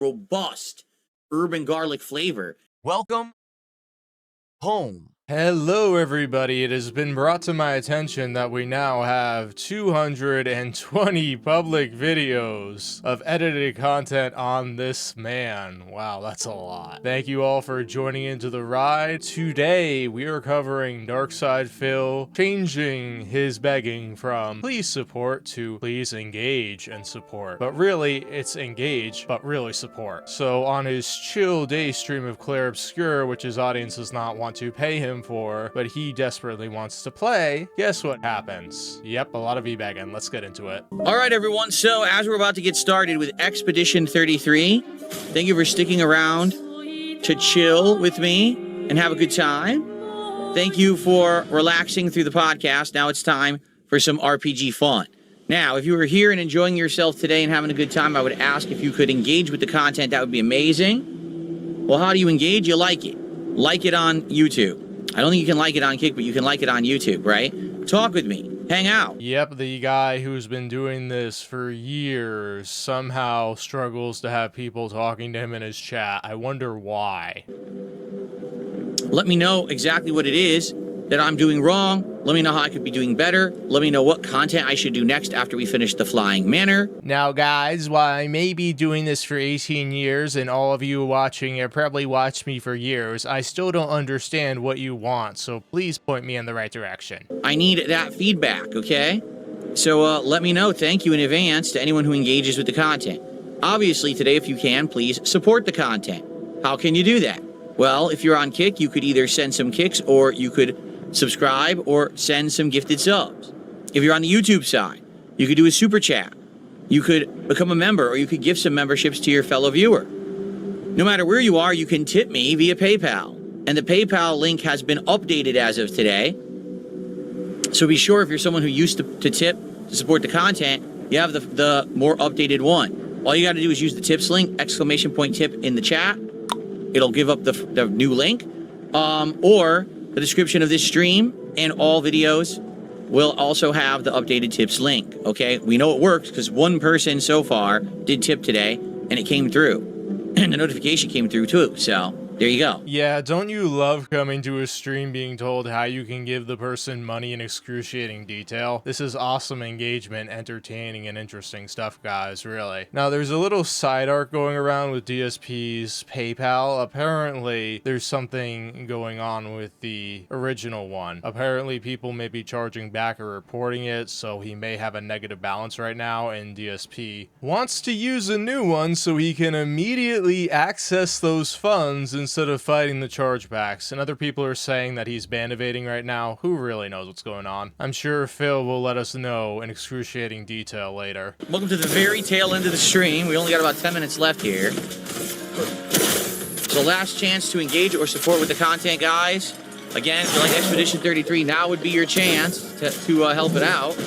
robust urban garlic flavor. Welcome home. Hello everybody, it has been brought to my attention that we now have 220 public videos of edited content on this man. Wow, that's a lot. Thank you all for joining into the ride. Today we are covering Darkside Phil changing his begging from please support to please engage and support. But really, it's engage, but really support. So on his chill day stream of Clair Obscur, which his audience does not want to pay him for, but he desperately wants to play, guess what happens? Yep, a lot of e-bagging. Let's get into it. All right, everyone. So as we're about to get started with Expedition 33, thank you for sticking around to chill with me and have a good time. Thank you for relaxing through the podcast. Now it's time for some RPG fun. Now, if you were here and enjoying yourself today and having a good time, I would ask if you could engage with the content. That would be amazing. Well, how do you engage? You like it. Like it on YouTube. I don't think you can like it on Kick, but you can like it on YouTube, right? Talk with me. Hang out. Yep, the guy who's been doing this for years somehow struggles to have people talking to him in his chat. I wonder why. Let me know exactly what it is that I'm doing wrong. Let me know how I could be doing better. Let me know what content I should do next after we finish the Flying Manor. Now guys, while I may be doing this for 18 years and all of you watching have probably watched me for years, I still don't understand what you want, so please point me in the right direction. I need that feedback, okay? So let me know. Thank you in advance to anyone who engages with the content. Obviously today, if you can, please support the content. How can you do that? Well, if you're on Kick, you could either send some kicks or you could subscribe or send some gifted subs. If you're on the YouTube side, you could do a super chat. You could become a member, or you could give some memberships to your fellow viewer. No matter where you are, you can tip me via PayPal. And the PayPal link has been updated as of today. So be sure, if you're someone who used to tip to support the content, you have the more updated one. All you got to do is use the tips link, !tip in the chat. It'll give up the new link. Or the description of this stream and all videos will also have the updated tips link, okay? We know it works because one person so far did tip today, and it came through. And the notification came through too, so there you go. Yeah, don't you love coming to a stream being told how you can give the person money in excruciating detail? This is awesome engagement, entertaining, and interesting stuff, guys, really. Now, there's a little side arc going around with DSP's PayPal. Apparently, there's something going on with the original one. Apparently, people may be charging back or reporting it, so he may have a negative balance right now, and DSP wants to use a new one so he can immediately access those funds instead of fighting the chargebacks. And other people are saying that he's ban evading right now. Who really knows what's going on? I'm sure Phil will let us know in excruciating detail later. Welcome to the very tail end of the stream. We only got about 10 minutes left here. So last chance to engage or support with the content, guys. Again, if you like Expedition 33, now would be your chance to help it out.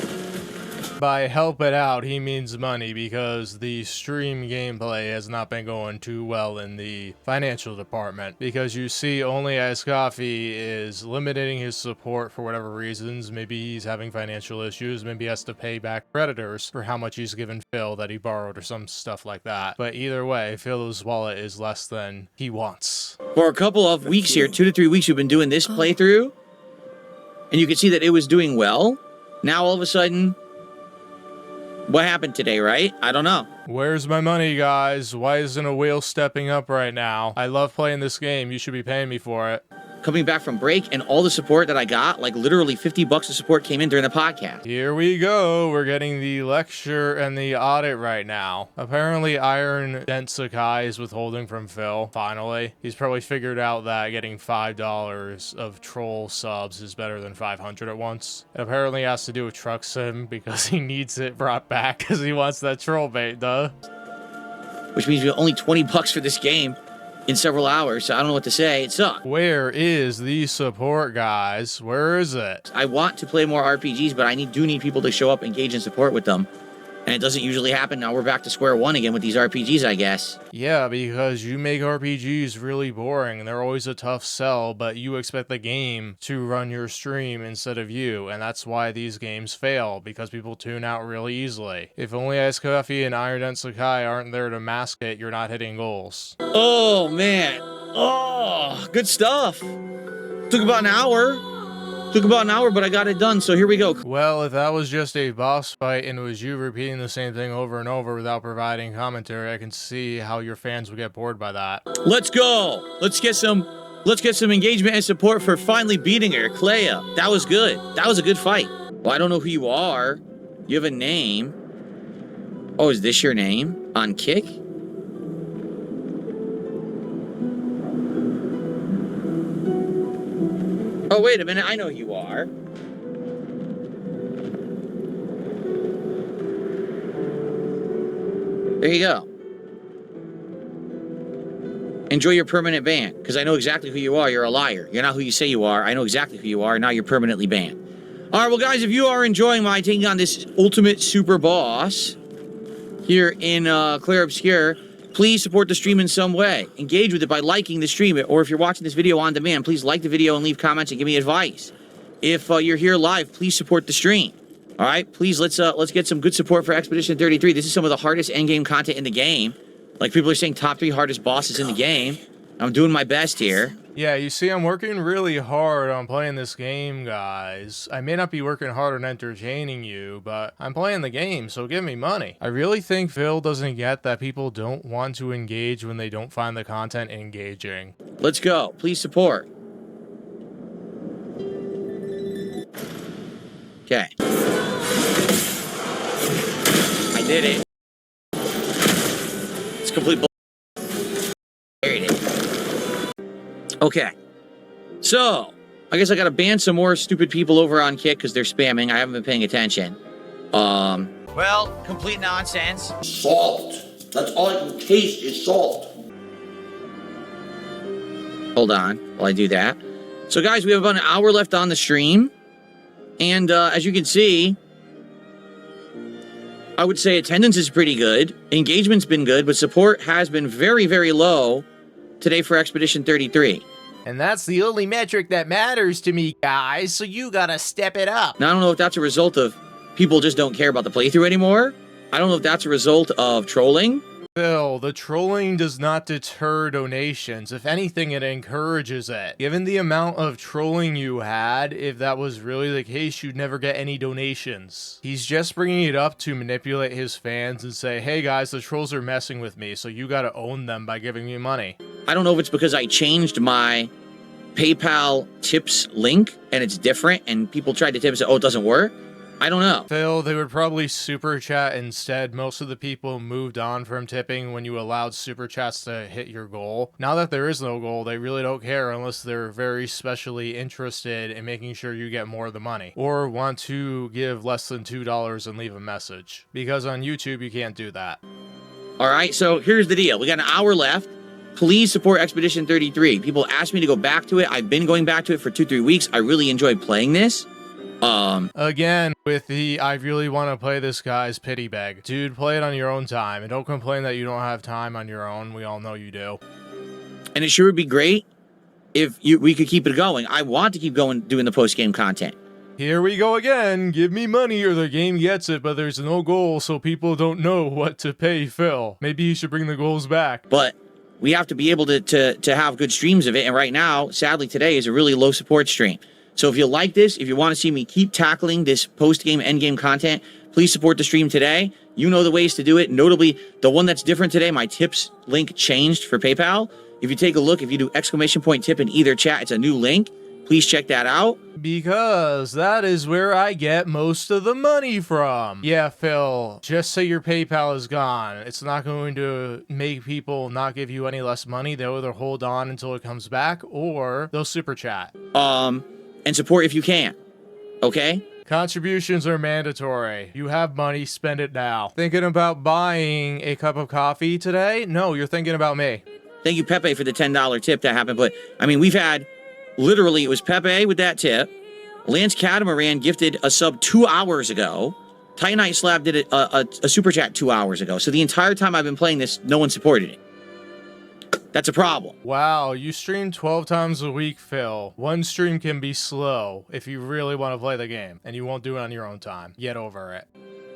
By help it out, he means money, because the stream gameplay has not been going too well in the financial department. Because you see, Only Ice Coffee is limiting his support for whatever reasons. Maybe he's having financial issues. Maybe he has to pay back creditors for how much he's given Phil that he borrowed or some stuff like that. But either way, Phil's wallet is less than he wants. For a couple of weeks here, 2 to 3 weeks, we've been doing this playthrough. And you can see that it was doing well. Now all of a sudden, what happened today, right? I don't know. Where's my money, guys? Why isn't a whale stepping up right now? I love playing this game. You should be paying me for it. Coming back from break, and all the support that I got, like literally $50 of support came in during the podcast. Here we go. We're getting the lecture and the audit right now. Apparently, Iron Dent Sakai is withholding from Phil. Finally. He's probably figured out that getting $5 of troll subs is better than 500 at once. It apparently has to do with Truck Sim because he needs it brought back because he wants that troll bait, duh. Which means we have only $20 for this game in several hours, so I don't know what to say. It sucks. Where is the support, guys? Where is it? I want to play more RPGs, but I do need people to show up, engage, and support with them. And it doesn't usually happen. Now we're back to square one again with these RPGs, I guess. Yeah, because you make RPGs really boring and they're always a tough sell, but you expect the game to run your stream instead of you, and that's why these games fail, because people tune out really easily. If only Ice Coffee and Iron Dent Sakai aren't there to mask it, you're not hitting goals. Oh, man. Oh, good stuff. Took about an hour. But I got it done, so here we go. Well, if that was just a boss fight and it was you repeating the same thing over and over without providing commentary, I can see how your fans would get bored by that. Let's go. Let's get some engagement and support for finally beating her, Clair. That was good. That was a good fight. Well, I don't know who you are. You have a name. Oh, is this your name? On Kick? Oh, wait a minute. I know who you are. There you go. Enjoy your permanent ban, because I know exactly who you are. You're a liar. You're not who you say you are. I know exactly who you are. Now you're permanently banned. All right, well, guys, if you are enjoying my taking on this ultimate super boss here in Clair Obscur, please support the stream in some way. Engage with it by liking the stream, or if you're watching this video on demand, please like the video and leave comments and give me advice. If you're here live, please support the stream. All right, please let's get some good support for Expedition 33. This is some of the hardest endgame content in the game. Like people are saying, top 3 hardest bosses in the game. I'm doing my best here. Yeah, you see, I'm working really hard on playing this game, guys. I may not be working hard on entertaining you, but I'm playing the game, so give me money. I really think Phil doesn't get that people don't want to engage when they don't find the content engaging. Let's go. Please support. Okay. I did it. It's complete bull. There it is. Okay. So, I guess I gotta ban some more stupid people over on Kick because they're spamming. I haven't been paying attention. Well, complete nonsense. Salt. That's all I can taste is salt. Hold on while I do that. So, guys, we have about an hour left on the stream. And as you can see, I would say attendance is pretty good. Engagement's been good, but support has been very, very low today for Expedition 33. And that's the only metric that matters to me, guys, so you gotta step it up. Now, I don't know if that's a result of people just don't care about the playthrough anymore. I don't know if that's a result of trolling. Phil, the trolling does not deter donations. If anything, it encourages it. Given the amount of trolling you had, if that was really the case, you'd never get any donations. He's just bringing it up to manipulate his fans and say, hey guys, the trolls are messing with me, so you gotta own them by giving me money. I don't know if it's because I changed my PayPal tips link and it's different and people tried to tip and say, oh, it doesn't work. I don't know. Phil, they would probably super chat instead. Most of the people moved on from tipping when you allowed super chats to hit your goal. Now that there is no goal, they really don't care unless they're very specially interested in making sure you get more of the money or want to give less than $2 and leave a message. Because on YouTube, you can't do that. All right, so here's the deal. We got an hour left. Please support Expedition 33. People asked me to go back to it. I've been going back to it for 2-3 weeks. I really enjoyed playing this. Again, with the I really want to play this guy's pity beg. Dude, play it on your own time and don't complain that you don't have time on your own. We all know you do. And it sure would be great if we could keep it going. I want to keep going doing the post-game content. Here we go again. Give me money or the game gets it, but there's no goal, so people don't know what to pay Phil. Maybe you should bring the goals back. But we have to be able to have good streams of it. And right now, sadly, today is a really low support stream. So if you like this, if you want to see me keep tackling this post-game, end-game content, please support the stream today. You know the ways to do it. Notably, the one that's different today, my tips link changed for PayPal. If you take a look, if you do !tip in either chat, it's a new link. Please check that out. Because that is where I get most of the money from. Yeah, Phil, just say your PayPal is gone. It's not going to make people not give you any less money. They'll either hold on until it comes back or they'll super chat. And support if you can. Okay? Contributions are mandatory. You have money, spend it now. Thinking about buying a cup of coffee today? No, you're thinking about me. Thank you, Pepe, for the $10 tip that happened. But, I mean, we've had, literally, it was Pepe with that tip. Lance Catamaran gifted a sub 2 hours ago. Titanite Slab did a super chat 2 hours ago. So the entire time I've been playing this, no one supported it. That's a problem. Wow, you stream 12 times a week, Phil. One stream can be slow if you really want to play the game, and you won't do it on your own time. Get over it.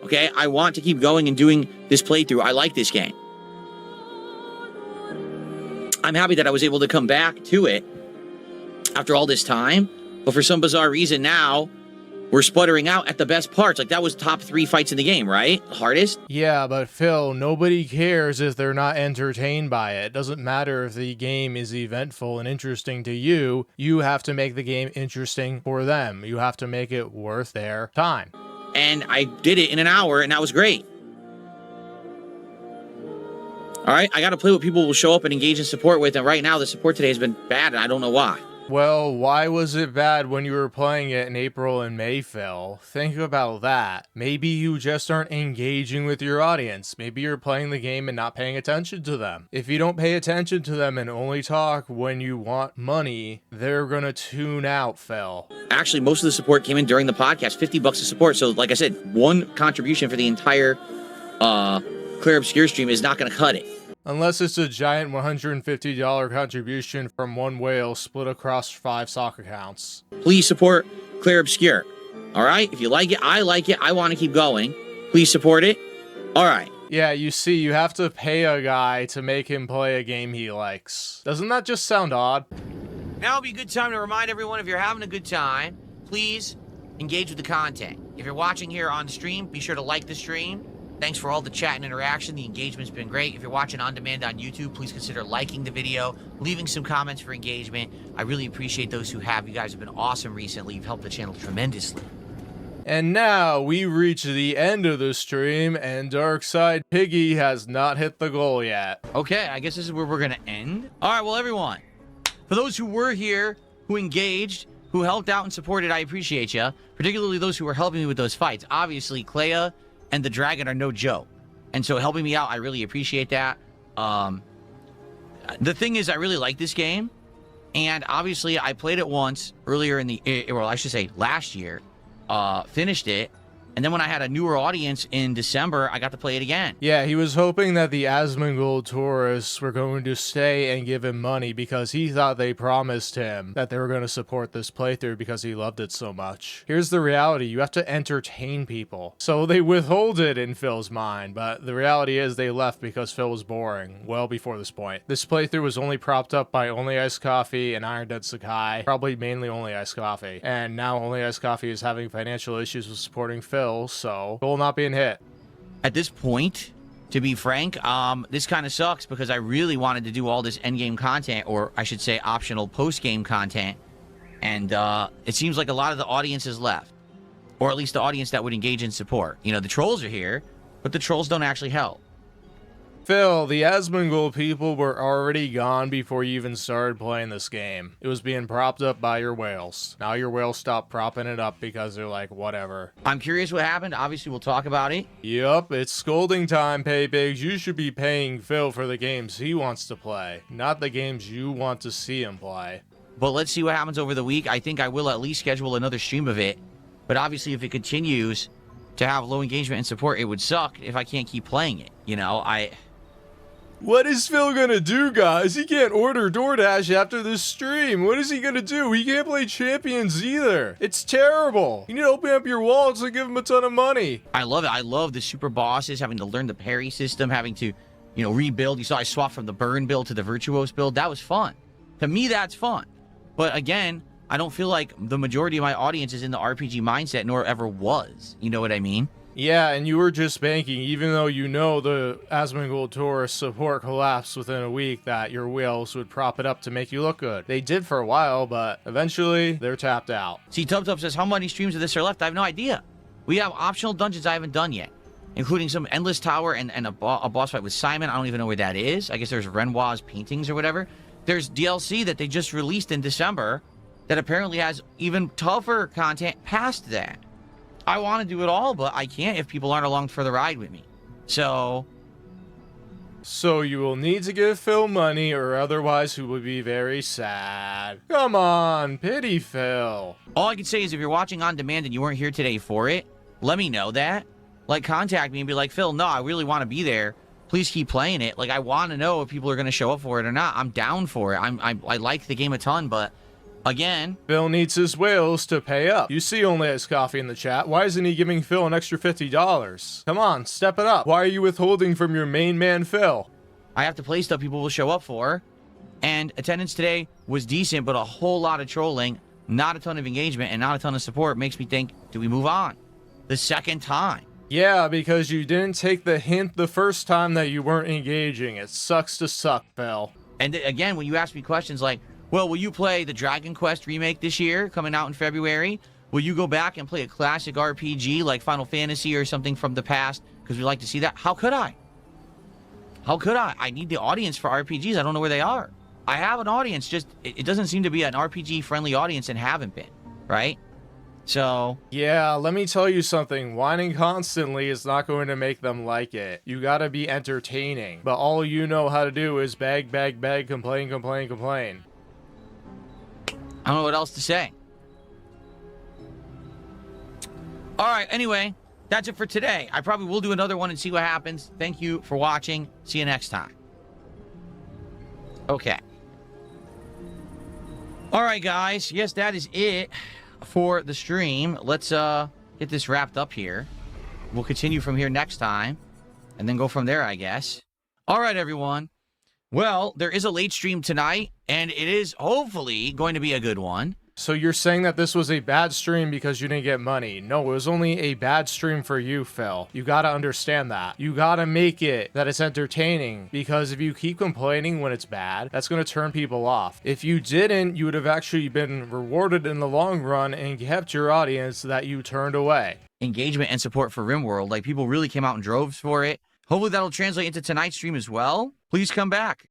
Okay, I want to keep going and doing this playthrough. I like this game. I'm happy that I was able to come back to it after all this time, but for some bizarre reason now, we're sputtering out at the best parts. Like, that was top 3 fights in the game, right? Hardest? Yeah, but Phil, nobody cares if they're not entertained by it. It doesn't matter if the game is eventful and interesting to you. You have to make the game interesting for them. You have to make it worth their time. And I did it in an hour, and that was great. All right, I got to play what people will show up and engage and support with, and right now the support today has been bad, and I don't know why. Well, why was it bad when you were playing it in April and May, Phil? Think about that. Maybe you just aren't engaging with your audience. Maybe you're playing the game and not paying attention to them. If you don't pay attention to them and only talk when you want money, they're gonna tune out, Phil. Actually, most of the support came in during the podcast, $50 of support. So, like I said, one contribution for the entire Clair Obscur stream is not going to cut it. Unless it's a giant $150 contribution from one whale split across 5 stock accounts. Please support Clair Obscur. All right? If you like it, I want to keep going. Please support it. All right. Yeah, you see, you have to pay a guy to make him play a game he likes. Doesn't that just sound odd? Now would be a good time to remind everyone, if you're having a good time, please engage with the content. If you're watching here on stream, be sure to like the stream. Thanks for all the chat and interaction. The engagement's been great. If you're watching on demand on YouTube, please consider liking the video, leaving some comments for engagement. I really appreciate those who have. You guys have been awesome recently. You've helped the channel tremendously. And now we reach the end of the stream, and Darkside Piggy has not hit the goal yet. Okay, I guess this is where we're going to end. All right, well, everyone, for those who were here, who engaged, who helped out and supported, I appreciate you. Particularly those who were helping me with those fights. Obviously, Clea and the dragon are no joke, and so helping me out, I really appreciate that. The thing is, I really like this game, and obviously I played it once earlier in the, well, I should say last year, finished it, and then when I had a newer audience in December, I got to play it again. Yeah, he was hoping that the Asmongold tourists were going to stay and give him money because he thought they promised him that they were going to support this playthrough because he loved it so much. Here's the reality, you have to entertain people. So they withhold it in Phil's mind, but the reality is they left because Phil was boring, well before this point. This playthrough was only propped up by Only Iced Coffee and Iron Dead Sakai, probably mainly Only Iced Coffee. And now Only Iced Coffee is having financial issues with supporting Phil, so goal not being hit. At this point, to be frank, this kind of sucks because I really wanted to do all this endgame content, or I should say optional post-game content, and it seems like a lot of the audience has left, or at least the audience that would engage in support. You know, the trolls are here, but the trolls don't actually help. Phil, the Asmongold people were already gone before you even started playing this game. It was being propped up by your whales. Now your whales stopped propping it up because they're like, whatever. I'm curious what happened. Obviously, we'll talk about it. Yup, it's scolding time, Paypigs. You should be paying Phil for the games he wants to play, not the games you want to see him play. But let's see what happens over the week. I think I will at least schedule another stream of it. But obviously, if it continues to have low engagement and support, it would suck if I can't keep playing it. You know, What is Phil gonna do, guys? He can't order DoorDash after this stream. What is he gonna do? He can't play Champions either. It's terrible. You need to open up your wallets and give him a ton of money. I love it. I love the super bosses, having to learn the parry system, having to, you know, rebuild. You saw I swapped from the burn build to the virtuose build. That was fun. To me, that's fun. But again, I don't feel like the majority of my audience is in the RPG mindset, nor ever was. You know what I mean? Yeah, and you were just banking, even though you know the Asmongold tourist support collapsed within a week, that your whales would prop it up to make you look good. They did for a while, but eventually they're tapped out. See, TubTub says, how many streams of this are left? I have no idea. We have optional dungeons I haven't done yet, including some Endless Tower and a boss fight with Simon. I don't even know where that is. I guess there's Renoir's paintings or whatever. There's DLC that they just released in December that apparently has even tougher content past that. I want to do it all, but I can't if people aren't along for the ride with me. So you will need to give Phil money, or otherwise he will be very sad. Come on, pity Phil. all I can say is if you're watching on demand and you weren't here today for it, let me know that. like, contact me and be like, Phil, no, I really want to be there. Please keep playing it. Like, I want to know if people are going to show up for it or not. I'm down for it. I like the game a ton, but again, Phil needs his whales to pay up. You see only has coffee in the chat. Why isn't he giving Phil an extra $50? Come on, step it up. Why are you withholding from your main man, Phil? I have to play stuff people will show up for. And attendance today was decent, but a whole lot of trolling, not a ton of engagement, and not a ton of support. Makes me think, do we move on? The second time. Yeah, because you didn't take the hint the first time that you weren't engaging. It sucks to suck, Phil. And again, when you ask me questions like, well, will you play the Dragon Quest remake this year, coming out in February? Will you go back and play a classic RPG like Final Fantasy or something from the past? Because we like to see that. How could I? How could I? I need the audience for RPGs. I don't know where they are. I have an audience, just it doesn't seem to be an RPG-friendly audience and haven't been, right? So... Yeah, let me tell you something. Whining constantly is not going to make them like it. You gotta be entertaining. But all you know how to do is beg, beg, beg, complain, complain, complain. I don't know what else to say. All right, anyway, that's it for today. I probably will do another one and see what happens. Thank you for watching. See you next time. Okay. All right, guys. Yes, that is it for the stream. Let's get this wrapped up here. We'll continue from here next time and then go from there, I guess. All right, everyone. Well, there is a late stream tonight, and it is hopefully going to be a good one. So you're saying that this was a bad stream because you didn't get money. No, it was only a bad stream for you, Phil. You gotta understand that. You gotta make it that it's entertaining, because if you keep complaining when it's bad, that's gonna turn people off. If you didn't, you would have actually been rewarded in the long run and kept your audience that you turned away. Engagement and support for RimWorld. Like, people really came out in droves for it. Hopefully that'll translate into tonight's stream as well. Please come back.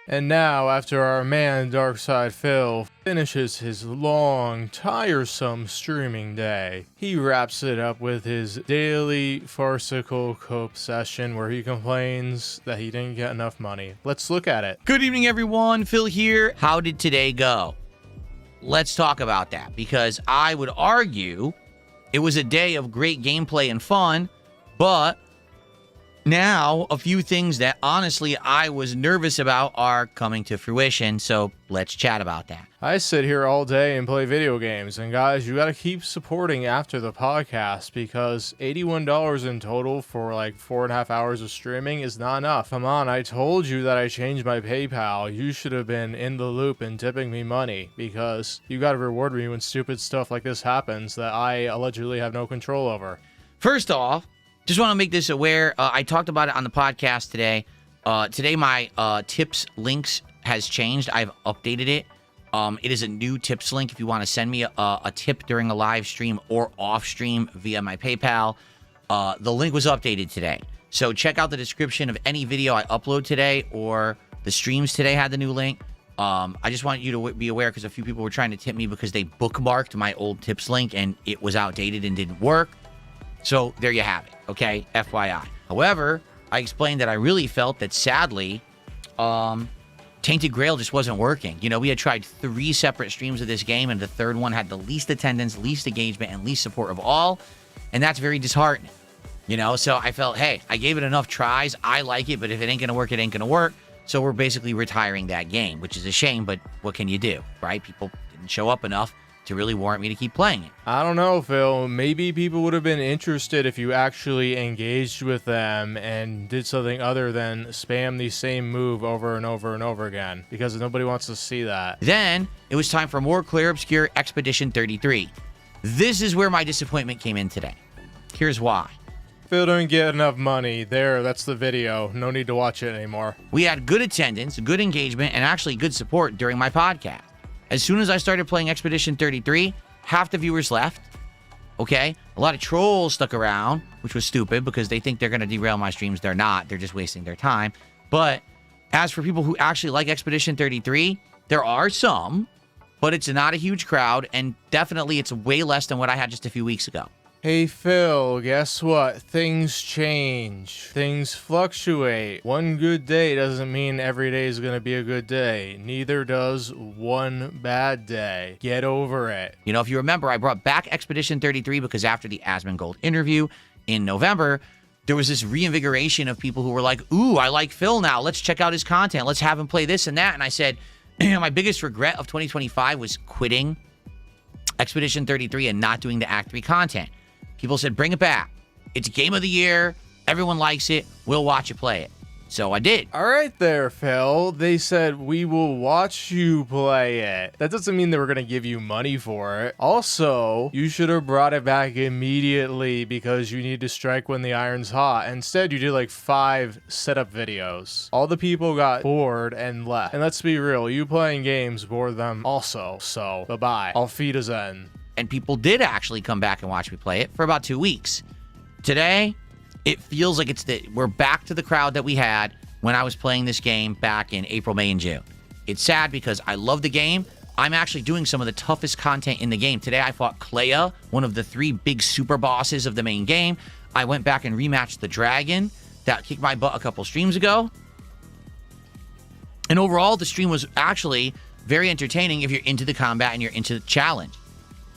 And now, after our man Darkside Phil finishes his long, tiresome streaming day, he wraps it up with his daily farcical cope session where he complains that he didn't get enough money. Let's look at it. Good evening, everyone. Phil here. How did today go? Let's talk about that, because I would argue it was a day of great gameplay and fun, but now a few things that honestly I was nervous about are coming to fruition, so let's chat about that. I sit here all day and play video games, and guys, you gotta keep supporting after the podcast, because $81 in total for like 4.5 hours of streaming is not enough. Come on, I told you that I changed my PayPal. You should have been in the loop and tipping me money, because you gotta reward me when stupid stuff like this happens that I allegedly have no control over. First off, just want to make this aware. I talked about it on the podcast today. Today, my tips links has changed. I've updated it. It is a new tips link if you want to send me a tip during a live stream or off stream via my PayPal. The link was updated today. So check out the description of any video I upload today, or the streams today had the new link. I just want you to be aware, because a few people were trying to tip me because they bookmarked my old tips link and it was outdated and didn't work. So there you have it, okay? FYI. However, I explained that I really felt that, sadly, Tainted Grail just wasn't working. You know, we had tried 3 separate streams of this game, and the third one had the least attendance, least engagement, and least support of all, and that's very disheartening. You know, so I felt, hey, I gave it enough tries. I like it, but if it ain't gonna work, it ain't gonna work. So we're basically retiring that game, which is a shame, but what can you do, right? People didn't show up enough to really warrant me to keep playing it. I don't know, Phil. Maybe people would have been interested if you actually engaged with them and did something other than spam the same move over and over and over again, because nobody wants to see that. Then it was time for more Clair Obscur Expedition 33. This is where my disappointment came in today. Here's why. Phil didn't get enough money. There, that's the video. No need to watch it anymore. We had good attendance, good engagement, and actually good support during my podcast. As soon as I started playing Expedition 33, half the viewers left, okay? A lot of trolls stuck around, which was stupid because they think they're going to derail my streams. They're not. They're just wasting their time. But as for people who actually like Expedition 33, there are some, but it's not a huge crowd, and definitely it's way less than what I had just a few weeks ago. Hey Phil, guess what? Things change. Things fluctuate. One good day doesn't mean every day is going to be a good day. Neither does one bad day. Get over it. You know, if you remember, I brought back Expedition 33 because after the Asmongold interview in November, there was this reinvigoration of people who were like, ooh, I like Phil now. Let's check out his content. Let's have him play this and that. And I said, my biggest regret of 2025 was quitting Expedition 33 and not doing the Act 3 content. People said, bring it back. It's game of the year. Everyone likes it. We'll watch you play it. So I did. All right there, Phil. They said, we will watch you play it. That doesn't mean they were going to give you money for it. Also, you should have brought it back immediately because you need to strike when the iron's hot. Instead, you did like 5 setup videos. All the people got bored and left. And let's be real, you playing games bored them also. So, bye-bye. Auf Wiedersehen. And people did actually come back and watch me play it for about 2 weeks. Today, it feels like we're back to the crowd that we had when I was playing this game back in April, May, and June. It's sad because I love the game. I'm actually doing some of the toughest content in the game. Today, I fought Clair, one of the 3 big super bosses of the main game. I went back and rematched the dragon that kicked my butt a couple streams ago. And overall, the stream was actually very entertaining if you're into the combat and you're into the challenge.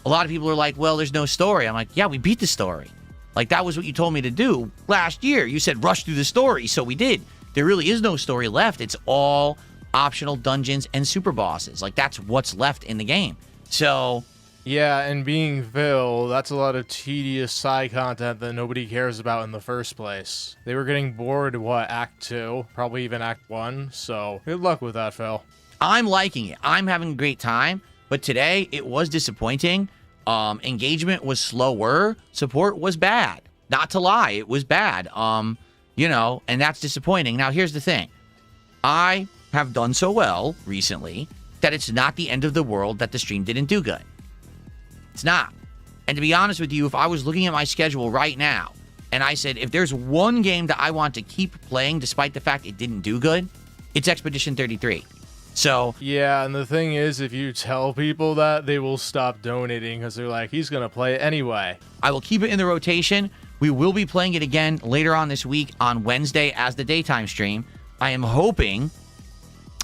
A lot of people are like, well, there's no story. I'm like, yeah, we beat the story. Like, that was what you told me to do last year. You said rush through the story, so we did. There really is no story left. It's all optional dungeons and super bosses. Like, that's what's left in the game. So, yeah, and being Phil, that's a lot of tedious side content that nobody cares about in the first place. They were getting bored, Act 2? Probably even Act 1, so good luck with that, Phil. I'm liking it. I'm having a great time, but today it was disappointing. Engagement was slower. Support was bad. Not to lie, it was bad. You know, and that's disappointing. Now, here's the thing. I have done so well recently that it's not the end of the world that the stream didn't do good. It's not. And to be honest with you, if I was looking at my schedule right now and I said, if there's one game that I want to keep playing despite the fact it didn't do good, it's Expedition 33. So, yeah, and the thing is, if you tell people that, they will stop donating because they're like, he's going to play it anyway. I will keep it in the rotation. We will be playing it again later on this week on Wednesday as the daytime stream. I am hoping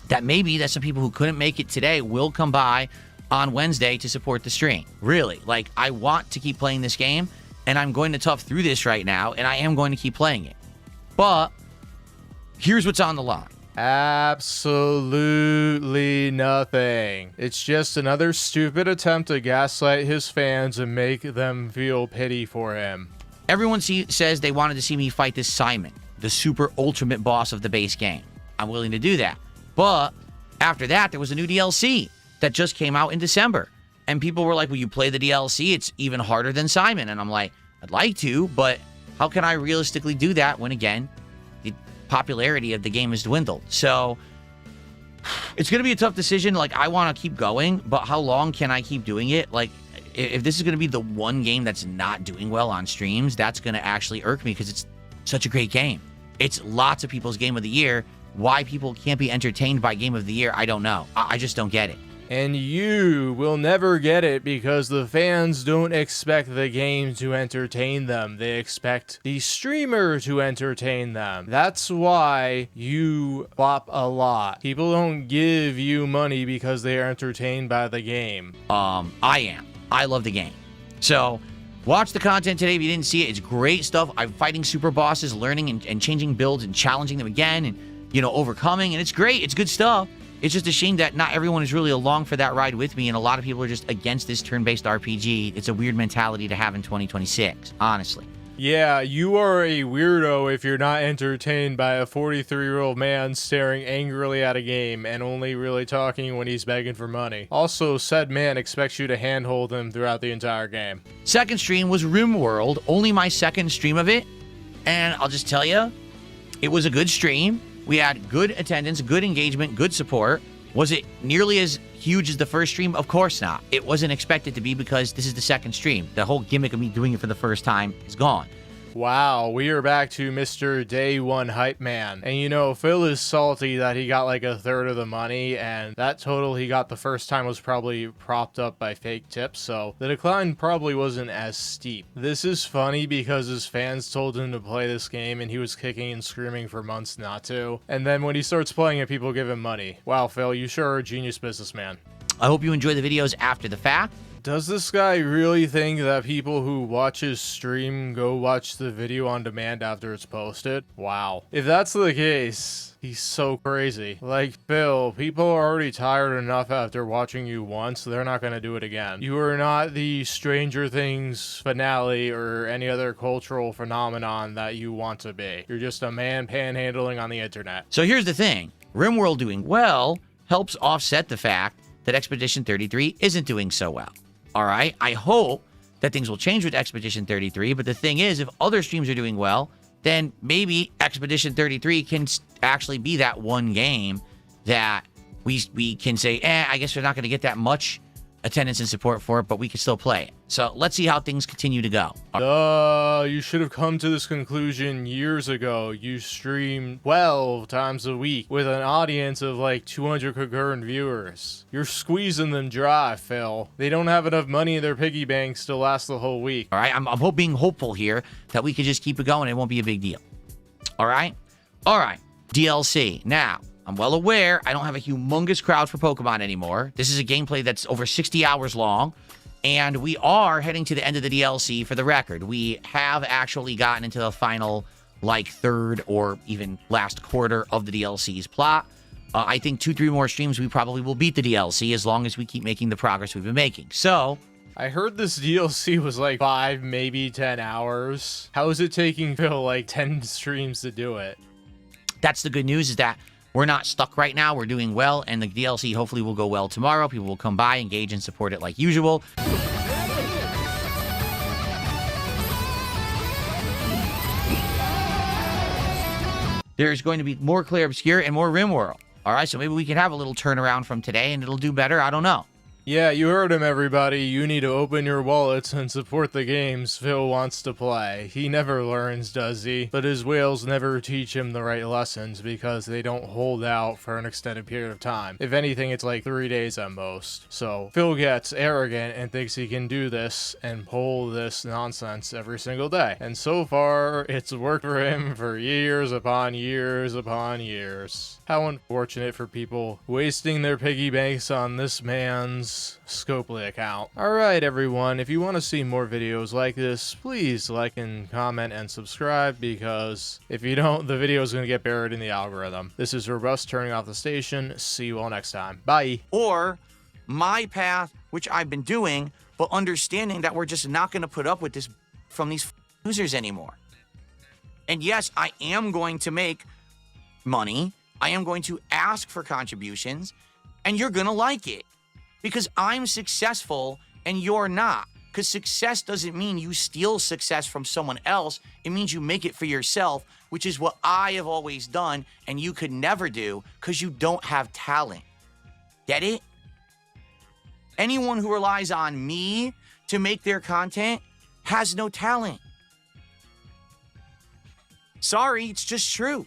that maybe that some people who couldn't make it today will come by on Wednesday to support the stream. Really, like, I want to keep playing this game, and I'm going to tough through this right now, and I am going to keep playing it. But here's what's on the line. Absolutely nothing. It's just another stupid attempt to gaslight his fans and make them feel pity for him. Everyone says they wanted to see me fight this Simon, the super ultimate boss of the base game. I'm willing to do that. But after that, there was a new DLC that just came out in December. And people were like, will you play the DLC? It's even harder than Simon. And I'm like, I'd like to, but how can I realistically do that when, again, the popularity of the game has dwindled? So it's going to be a tough decision. Like, I want to keep going, but how long can I keep doing it? Like, if this is going to be the one game that's not doing well on streams, that's going to actually irk me because it's such a great game. It's lots of people's game of the year. Why people can't be entertained by game of the year, I don't know. I just don't get it. And you will never get it because the fans don't expect the game to entertain them. They expect the streamer to entertain them. That's why you flop a lot. People don't give you money because they are entertained by the game. I am. I love the game. So watch the content today if you didn't see it. It's great stuff. I'm fighting super bosses, learning and changing builds and challenging them again and, you know, overcoming. And it's great. It's good stuff. It's just a shame that not everyone is really along for that ride with me, and a lot of people are just against this turn-based RPG. It's a weird mentality to have in 2026, honestly. Yeah, you are a weirdo if you're not entertained by a 43-year-old man staring angrily at a game and only really talking when he's begging for money. Also, said man expects you to handhold him throughout the entire game. Second stream was RimWorld, only my second stream of it, and I'll just tell you, it was a good stream. We had good attendance, good engagement, good support. Was it nearly as huge as the first stream? Of course not. It wasn't expected to be because this is the second stream. The whole gimmick of me doing it for the first time is gone. Wow, we are back to Mr. Day One Hype Man. And you know, Phil is salty that he got like a third of the money, and that total he got the first time was probably propped up by fake tips, so the decline probably wasn't as steep. This is funny because his fans told him to play this game and he was kicking and screaming for months not to. And then when he starts playing it, people give him money. Wow, Phil, you sure are a genius businessman. I hope you enjoy the videos after the fact. Does this guy really think that people who watch his stream go watch the video on demand after it's posted? Wow. If that's the case, he's so crazy. Like, Phil, people are already tired enough after watching you once, they're not gonna do it again. You are not the Stranger Things finale or any other cultural phenomenon that you want to be. You're just a man panhandling on the internet. So here's the thing. RimWorld doing well helps offset the fact that Expedition 33 isn't doing so well. All right, I hope that things will change with Expedition 33, but the thing is, if other streams are doing well, then maybe Expedition 33 can actually be that one game that we can say, I guess we're not going to get that much attendance and support for it, but we can still play it. So let's see how things continue to go. You should have come to this conclusion years ago. You stream 12 times a week with an audience of like 200 concurrent viewers. You're squeezing them dry, Phil. They don't have enough money in their piggy banks to last the whole week. All right, I'm being hopeful here that we can just keep it going. It won't be a big deal. All right? All right, DLC. Now, I'm well aware I don't have a humongous crowd for Pokemon anymore. This is a gameplay that's over 60 hours long, and we are heading to the end of the DLC for the record. We have actually gotten into the final, like, third or even last quarter of the DLC's plot. I think 2-3 more streams, we probably will beat the DLC as long as we keep making the progress we've been making. So, I heard this DLC was like 5, maybe 10 hours. How is it taking Phil like 10 streams to do it? that's the good news, is that we're not stuck right now. We're doing well, and the DLC hopefully will go well tomorrow. People will come by, engage, and support it like usual. There's going to be more Clair Obscur and more RimWorld. All right, so maybe we can have a little turnaround from today, and it'll do better. I don't know. Yeah, you heard him, everybody. You need to open your wallets and support the games Phil wants to play. He never learns, does he? But his whales never teach him the right lessons because they don't hold out for an extended period of time. If anything, it's like 3 days at most. So Phil gets arrogant and thinks he can do this and pull this nonsense every single day. And so far, it's worked for him for years upon years upon years. How unfortunate for people wasting their piggy banks on this man's Scopely account. Alright everyone, if you want to see more videos like this, please like and comment and subscribe, because if you don't, the video is going to get buried in the algorithm. This is Robust turning off the station. See you all next time. Bye. Or my path, which I've been doing, but understanding that we're just not going to put up with this from these users anymore. And yes, I am going to make money. I am going to ask for contributions, and you're going to like it. Because I'm successful and you're not. Because success doesn't mean you steal success from someone else. It means you make it for yourself, which is what I have always done and you could never do because you don't have talent. Get it? Anyone who relies on me to make their content has no talent. Sorry, it's just true.